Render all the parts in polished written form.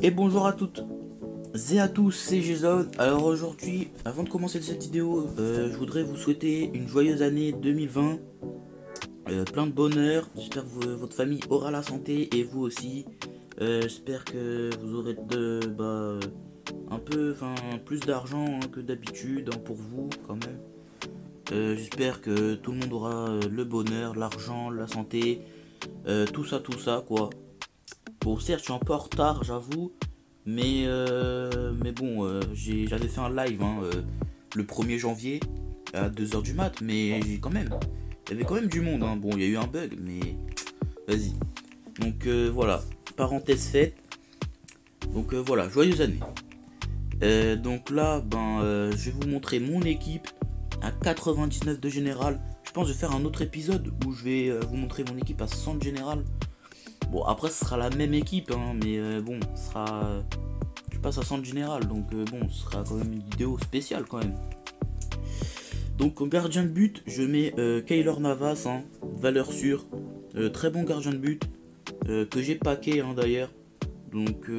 Et bonjour à toutes et à tous, c'est Jason. Alors aujourd'hui, avant de commencer cette vidéo, je voudrais vous souhaiter une joyeuse année 2020, plein de bonheur. J'espère que votre famille aura la santé et vous aussi. J'espère que vous aurez un peu, plus d'argent que d'habitude pour vous quand même. J'espère que tout le monde aura le bonheur, l'argent, la santé, tout ça quoi. Bon, certes, je suis un peu en retard, j'avoue. Mais bon, j'avais fait un live le 1er janvier à 2h du mat, mais quand même, il y avait quand même du monde. Bon, il y a eu un bug, mais vas-y. Donc voilà, parenthèse faite. Donc voilà, joyeuse année. Donc là, je vais vous montrer mon équipe à 99 de général. Je pense que je vais faire un autre épisode où je vais vous montrer mon équipe à 100 de général. Bon, après, ce sera la même équipe, mais bon, ce sera. Je passe à 100 de général, donc bon, ce sera quand même une vidéo spéciale quand même. Donc, en gardien de but, je mets Keylor Navas, valeur sûre. Très bon gardien de but, que j'ai packé d'ailleurs. Donc,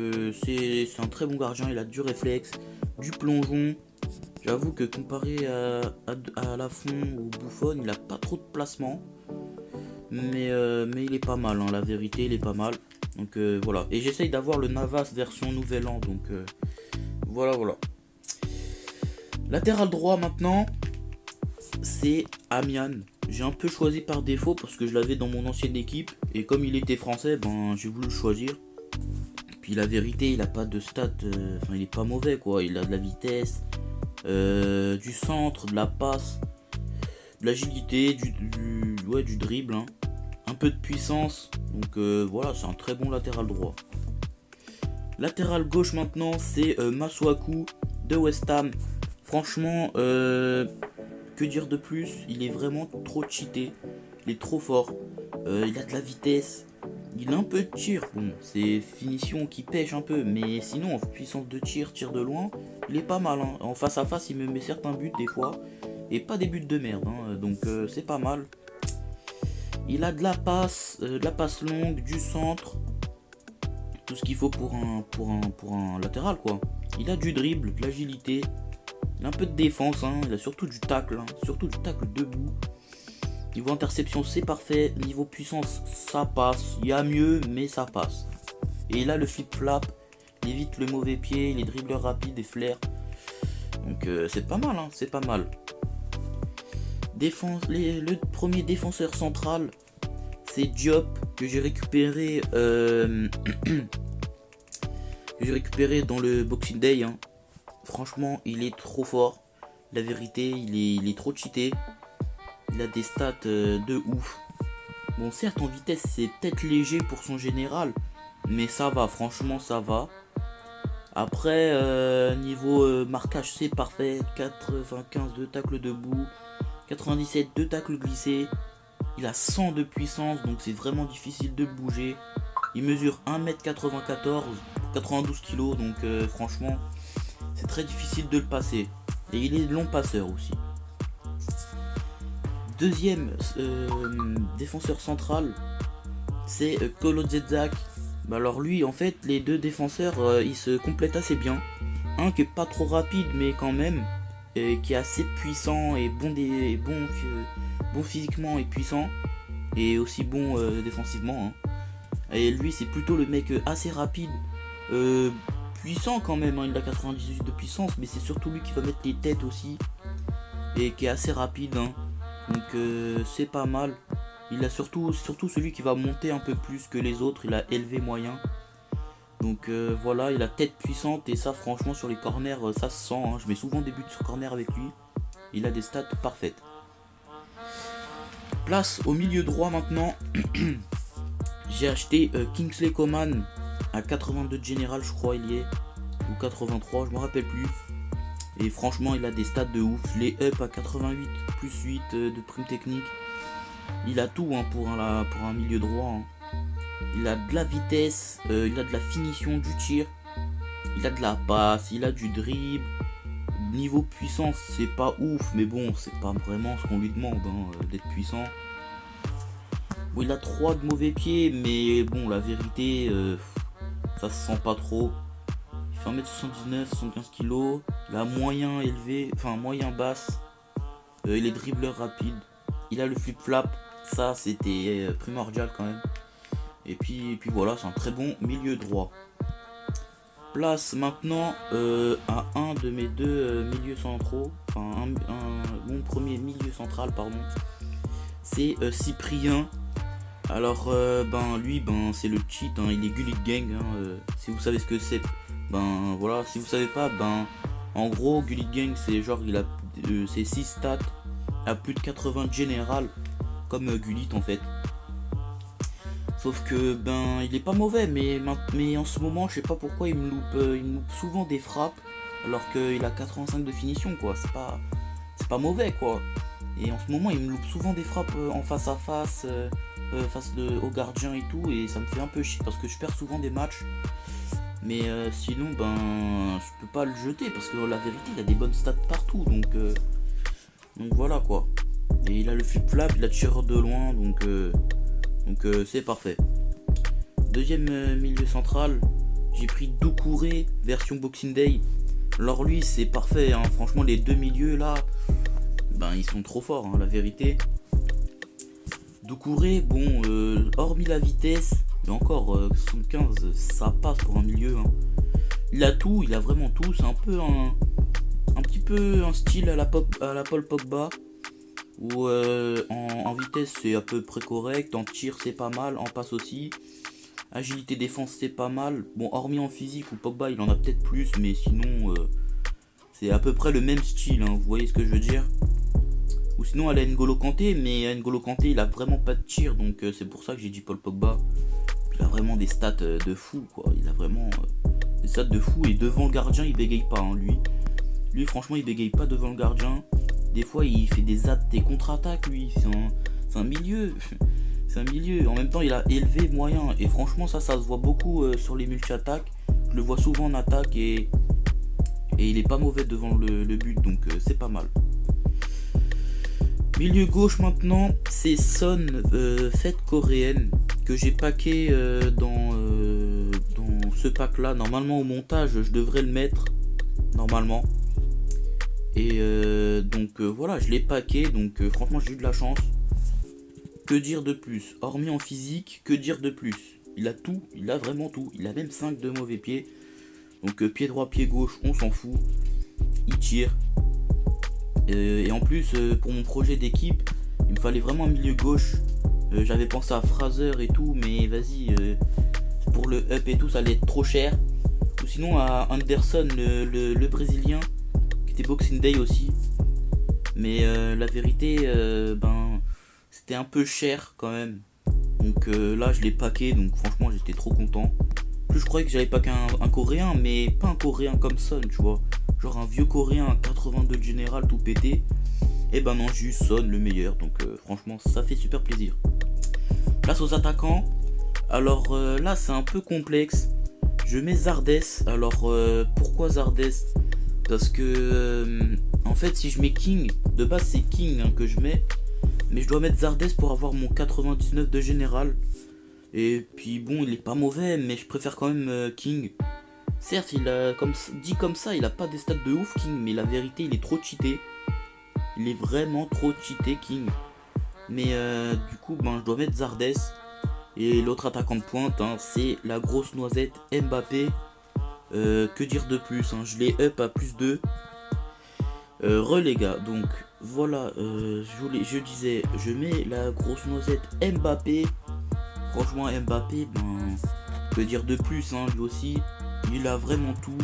c'est un très bon gardien, il a du réflexe, du plongeon. J'avoue que comparé à Lafont ou Buffon, il a pas trop de placement. Mais il est pas mal, la vérité, il est pas mal. Donc voilà. Et j'essaye d'avoir le Navas version nouvel an. Donc voilà. Latéral droit maintenant, c'est Amian. J'ai un peu choisi par défaut parce que je l'avais dans mon ancienne équipe. Et comme il était français, j'ai voulu le choisir. Puis la vérité, il a pas de stats. Il est pas mauvais quoi. Il a de la vitesse, du centre, de la passe, de l'agilité, du dribble. Un peu de puissance, donc voilà, c'est un très bon latéral droit. Latéral gauche maintenant, c'est Masuaku de West Ham. Franchement, que dire de plus, il est vraiment trop cheaté, il est trop fort, il a de la vitesse, il a un peu de tir, bon, c'est finition qui pêche un peu, mais sinon en puissance de tir de loin, il est pas mal. En face à face, il me met certains buts des fois, et pas des buts de merde, donc c'est pas mal. Il a de la passe longue, du centre, tout ce qu'il faut pour un latéral quoi. Il a du dribble, de l'agilité, il a un peu de défense, il a surtout du tacle, debout. Niveau interception c'est parfait, niveau puissance ça passe, il y a mieux mais ça passe. Et il a le flip-flap, il évite le mauvais pied, les dribbleurs rapides et flair. Donc c'est pas mal, c'est pas mal. Le premier défenseur central, c'est Diop que j'ai récupéré dans le Boxing Day. Franchement, il est trop fort. La vérité, il est trop cheaté. Il a des stats de ouf. Bon, certes, en vitesse, c'est peut-être léger pour son général, mais ça va, franchement, ça va. Après, niveau marquage, c'est parfait. 95 de tacle debout. 97 de tacle glissé. Il a 100 de puissance, donc c'est vraiment difficile de bouger. Il mesure 1m94, 92 kg, donc franchement, c'est très difficile de le passer. Et il est long passeur aussi. Deuxième défenseur central, c'est Kolo Zedzak. Alors lui, en fait, les deux défenseurs, ils se complètent assez bien. Un qui est pas trop rapide, mais quand même, qui est assez puissant et bon physiquement et puissant, et aussi bon défensivement. Et lui, c'est plutôt le mec assez rapide, puissant quand même. Il a 98 de puissance, mais c'est surtout lui qui va mettre les têtes aussi, et qui est assez rapide. Donc c'est pas mal. Il a surtout celui qui va monter un peu plus que les autres. Il a élevé moyen. Donc voilà, il a tête puissante et ça franchement sur les corners ça se sent. Je mets souvent des buts sur corner avec lui. Il a des stats parfaites. Place au milieu droit maintenant. J'ai acheté Kingsley Coman à 82 de général, je crois il y est, ou 83, je me rappelle plus. Et franchement il a des stats de ouf. Les up à 88 plus 8 de prime technique. Il a tout pour un milieu droit. Il a de la vitesse, il a de la finition, du tir, il a de la passe, il a du dribble. Niveau puissance, c'est pas ouf, mais bon, c'est pas vraiment ce qu'on lui demande d'être puissant. Il a 3 de mauvais pieds, mais bon, la vérité, ça se sent pas trop. Il fait 1m79, 75 kg. Il a moyen élevé, enfin moyen basse. Il est dribbleur rapide. Il a le flip-flap. Ça, c'était primordial quand même. Et puis voilà, c'est un très bon milieu droit. Place maintenant à un de mes deux milieux centraux. Enfin, mon premier milieu central, pardon. C'est Cyprien. Alors, lui, c'est le cheat. Hein, il est Gullit Gang. Hein, si vous savez ce que c'est, voilà. Si vous savez pas, en gros, Gullit Gang, c'est genre, il a ses 6 stats à plus de 80 de général, comme Gullit en fait. Sauf que il est pas mauvais, mais en ce moment je sais pas pourquoi il me loupe souvent des frappes alors qu'il a 85 de finition quoi. C'est pas mauvais quoi. Et en ce moment il me loupe souvent des frappes en face à face, au gardien et tout, et ça me fait un peu chier parce que je perds souvent des matchs. Mais sinon je peux pas le jeter parce que la vérité il a des bonnes stats partout, donc voilà quoi. Et il a le flip-flap, il a tireur de loin, donc c'est parfait. Deuxième milieu central, j'ai pris Doucouré version Boxing Day. Alors lui c'est parfait, hein. Franchement les deux milieux là, ils sont trop forts, hein, la vérité. Doucouré, hormis la vitesse, mais encore 75, ça passe pour un milieu. Hein. Il a tout, il a vraiment tout. C'est un peu un petit peu un style à la Paul Pogba. Où en vitesse c'est à peu près correct, en tir c'est pas mal, en passe aussi, agilité défense c'est pas mal, hormis en physique où Pogba il en a peut-être plus, mais sinon c'est à peu près le même style, hein, vous voyez ce que je veux dire. Ou sinon elle a N'Golo Kanté, mais N'Golo Kanté il a vraiment pas de tir, donc c'est pour ça que j'ai dit Paul Pogba. Il a vraiment des stats de fou quoi, il a vraiment des stats de fou, et devant le gardien il bégaye pas, hein, lui franchement il bégaye pas devant le gardien. Des fois il fait des contre-attaques lui, c'est un milieu. C'est un milieu, en même temps il a élevé moyen, et franchement ça se voit beaucoup sur les multi-attaques. Je le vois souvent en attaque, et il est pas mauvais devant le but, donc c'est pas mal. Milieu gauche maintenant, c'est Son fête coréenne que j'ai packé dans ce pack là. Normalement au montage je devrais le mettre, normalement. Et voilà, je l'ai packé, donc franchement j'ai eu de la chance. Que dire de plus? Hormis en physique, que dire de plus? Il a tout, il a vraiment tout. Il a même 5 de mauvais pieds. Donc pied droit, pied gauche, on s'en fout. Il tire. Et en plus, pour mon projet d'équipe, il me fallait vraiment un milieu gauche. J'avais pensé à Fraser et tout, mais vas-y, pour le up et tout, ça allait être trop cher. Ou sinon à Anderson, le Brésilien, Boxing Day aussi, mais la vérité c'était un peu cher quand même, donc là je l'ai packé, donc franchement j'étais trop content. Plus je croyais que j'allais packer un coréen, mais pas un coréen comme Son, tu vois, genre un vieux coréen 82 de général tout pété. Et non, j'ai eu Son le meilleur, donc franchement ça fait super plaisir. Place aux attaquants. Alors là c'est un peu complexe, je mets Zardes. Alors pourquoi Zardes? Parce que en fait si je mets King, de base c'est King que je mets, mais je dois mettre Zardes pour avoir mon 99 de général. Et puis il est pas mauvais, mais je préfère quand même King. Certes il a, dit comme ça, il a pas des stats de ouf King, mais la vérité il est trop cheaté. Il est vraiment trop cheaté King. Mais du coup je dois mettre Zardes. Et l'autre attaquant de pointe c'est la grosse noisette Mbappé. Que dire de plus, je l'ai up à plus 2. Les gars, donc voilà, je disais, je mets la grosse noisette Mbappé. Franchement Mbappé, que dire de plus, lui aussi, il a vraiment tout.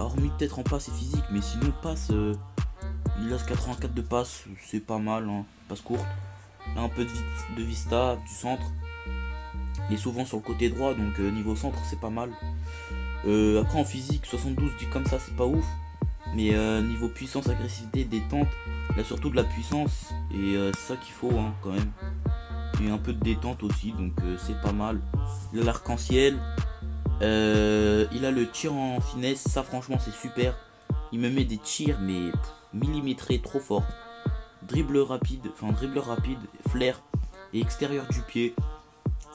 Hormis peut-être en passe et physique, mais sinon passe, il a 84 de passe, c'est pas mal, passe courte. Là un peu de vista, du centre. Il est souvent sur le côté droit, donc niveau centre c'est pas mal. Après en physique 72 dit comme ça c'est pas ouf, mais niveau puissance, agressivité, détente, il a surtout de la puissance, et c'est ça qu'il faut quand même, et un peu de détente aussi, donc c'est pas mal. Il a l'arc-en-ciel, il a le tir en finesse, ça franchement c'est super. Il me met des tirs mais millimétrés, trop fort. Dribbleur rapide, flair et extérieur du pied,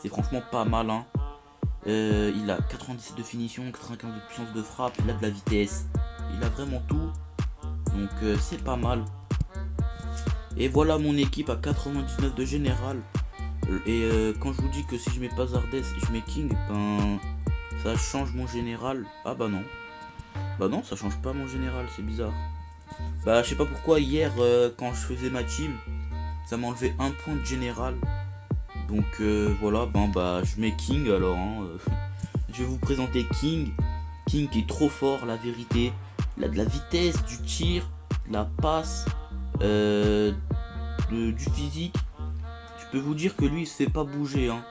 c'est franchement pas mal. Il a 97 de finition, 95 de puissance de frappe, il a de la vitesse, il a vraiment tout. Donc c'est pas mal. Et voilà mon équipe à 99 de général. Et quand je vous dis que si je mets pas Zardes et je mets King, ben ça change mon général. Ah bah non. Bah non, ça change pas mon général, c'est bizarre. Bah je sais pas pourquoi hier quand je faisais ma team, ça m'a enlevé un point de général. Donc voilà, ben bah je mets King alors. Hein, je vais vous présenter King. King qui est trop fort, la vérité. Il a de la vitesse, du tir, de la passe, du physique. Je peux vous dire que lui il se fait pas bouger. Hein.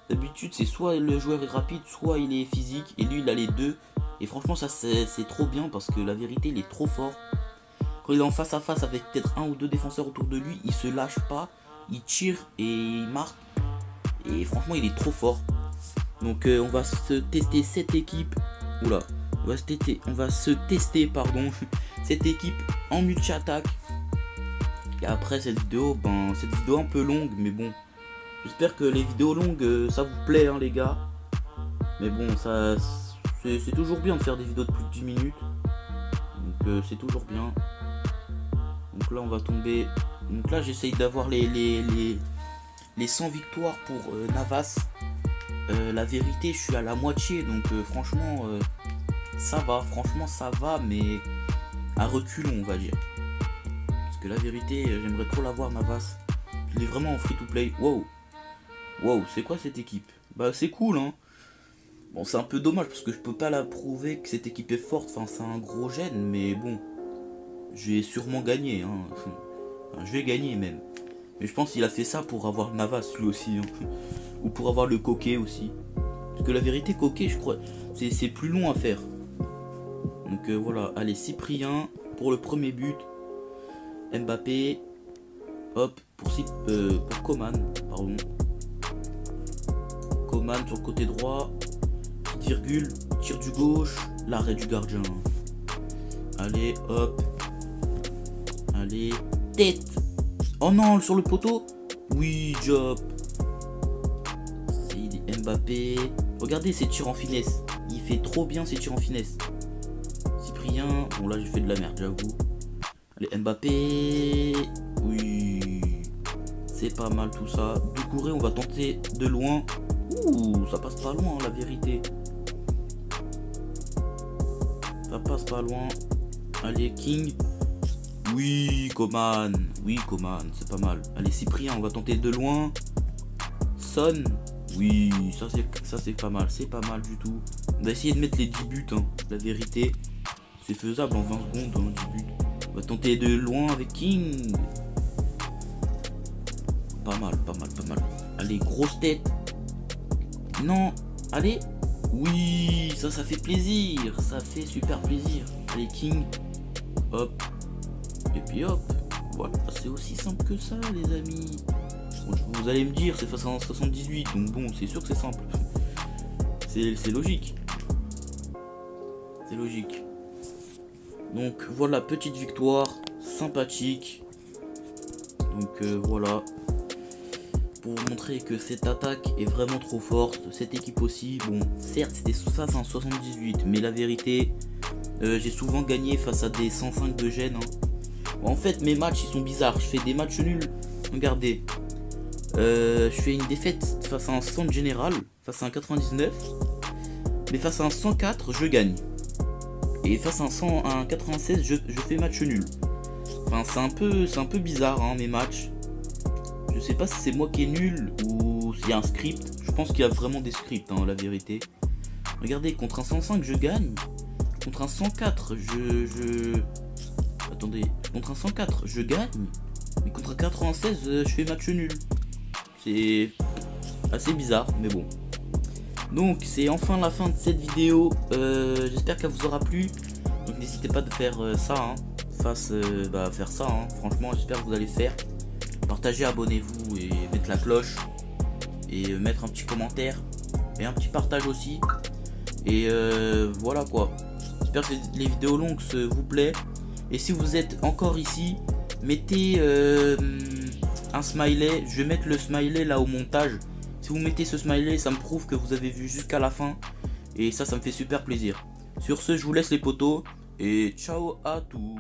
D'habitude c'est soit le joueur est rapide, soit il est physique. Et lui il a les deux. Et franchement ça c'est trop bien parce que la vérité il est trop fort. Quand il est en face à face avec peut-être un ou deux défenseurs autour de lui, il se lâche pas. Il tire et il marque. Et franchement il est trop fort. Donc on va se tester cette équipe. Oula. On va se tester pardon cette équipe en multi-attaque. Et après cette vidéo, ben cette vidéo un peu longue, mais bon. J'espère que les vidéos longues ça vous plaît hein, les gars. Mais bon ça c'est toujours bien de faire des vidéos de plus de 10 minutes. Donc c'est toujours bien. Donc là on va tomber. Donc là j'essaye d'avoir les 100 victoires pour Navas. La vérité je suis à la moitié donc franchement ça va, franchement ça va, mais à reculons on va dire. Parce que la vérité j'aimerais trop l'avoir Navas. Il est vraiment en free to play. Wow. Wow, c'est quoi cette équipe? Bah c'est cool hein. Bon c'est un peu dommage parce que je peux pas la prouver que cette équipe est forte. Enfin c'est un gros gène mais bon. Je vais sûrement gagner hein. Enfin, je vais gagner même. Mais je pense qu'il a fait ça pour avoir Navas lui aussi hein. Ou pour avoir le coquet aussi. Parce que la vérité coquet je crois c'est plus long à faire. Donc voilà, allez Cyprien pour le premier but. Mbappé. Hop, pour Coman, pardon. Coman sur le côté droit. Petite virgule, tir du gauche, l'arrêt du gardien. Allez, hop. Allez, tête. Oh non, sur le poteau. Oui, job. C'est Mbappé. Regardez ses tirs en finesse. Il fait trop bien ses tirs en finesse. Cyprien. Bon là j'ai fait de la merde, j'avoue. Allez, Mbappé. Oui. C'est pas mal tout ça. Doucouré, on va tenter de loin. Ouh, ça passe pas loin la vérité. Ça passe pas loin. Allez, King. Oui, Coman. Oui, Coman, c'est pas mal. Allez, Cyprien, on va tenter de loin. Son. Oui, ça c'est pas mal. C'est pas mal du tout. On va essayer de mettre les 10 buts, hein. La vérité. C'est faisable en 20 secondes, hein, 10 buts. On va tenter de loin avec King. Pas mal, pas mal, pas mal. Allez, grosse tête. Non, allez. Oui, ça fait plaisir. Ça fait super plaisir. Allez, King. Hop. Et puis hop. Voilà, c'est aussi simple que ça, les amis. Bon, vous allez me dire, c'est face à un 78. Donc bon, c'est sûr que c'est simple. C'est logique. C'est logique. Donc voilà, petite victoire. Sympathique. Donc voilà. Pour vous montrer que cette attaque est vraiment trop forte. Cette équipe aussi, bon, certes c'était face à un 78, mais la vérité, j'ai souvent gagné face à des 105 de gêne. Hein. En fait, mes matchs ils sont bizarres. Je fais des matchs nuls. Regardez, je fais une défaite face à un 100 de général, face à un 99, mais face à un 104, je gagne. Et face à un 96, je fais match nul. Enfin, c'est un peu bizarre, hein, mes matchs. Je sais pas si c'est moi qui est nul ou s'il y a un script. Je pense qu'il y a vraiment des scripts, hein, la vérité. Regardez, contre un 105, je gagne. Contre un 104, Attendez, contre un 104, je gagne. Mais contre un 96, je fais match nul. C'est assez bizarre, mais bon. Donc, c'est enfin la fin de cette vidéo. J'espère qu'elle vous aura plu. Donc, n'hésitez pas de faire ça, hein. Faire ça, hein. Franchement, j'espère que vous allez faire. Partagez, abonnez-vous et mettez la cloche. Et mettre un petit commentaire. Et un petit partage aussi. Et voilà quoi. J'espère que les vidéos longues vous plaît. Et si vous êtes encore ici, mettez un smiley. Je vais mettre le smiley là au montage. Si Si vous mettez ce smiley, ça me prouve que vous avez vu jusqu'à la fin. Et ça me fait super plaisir. Sur ce, je vous laisse les potos. Et ciao à tous.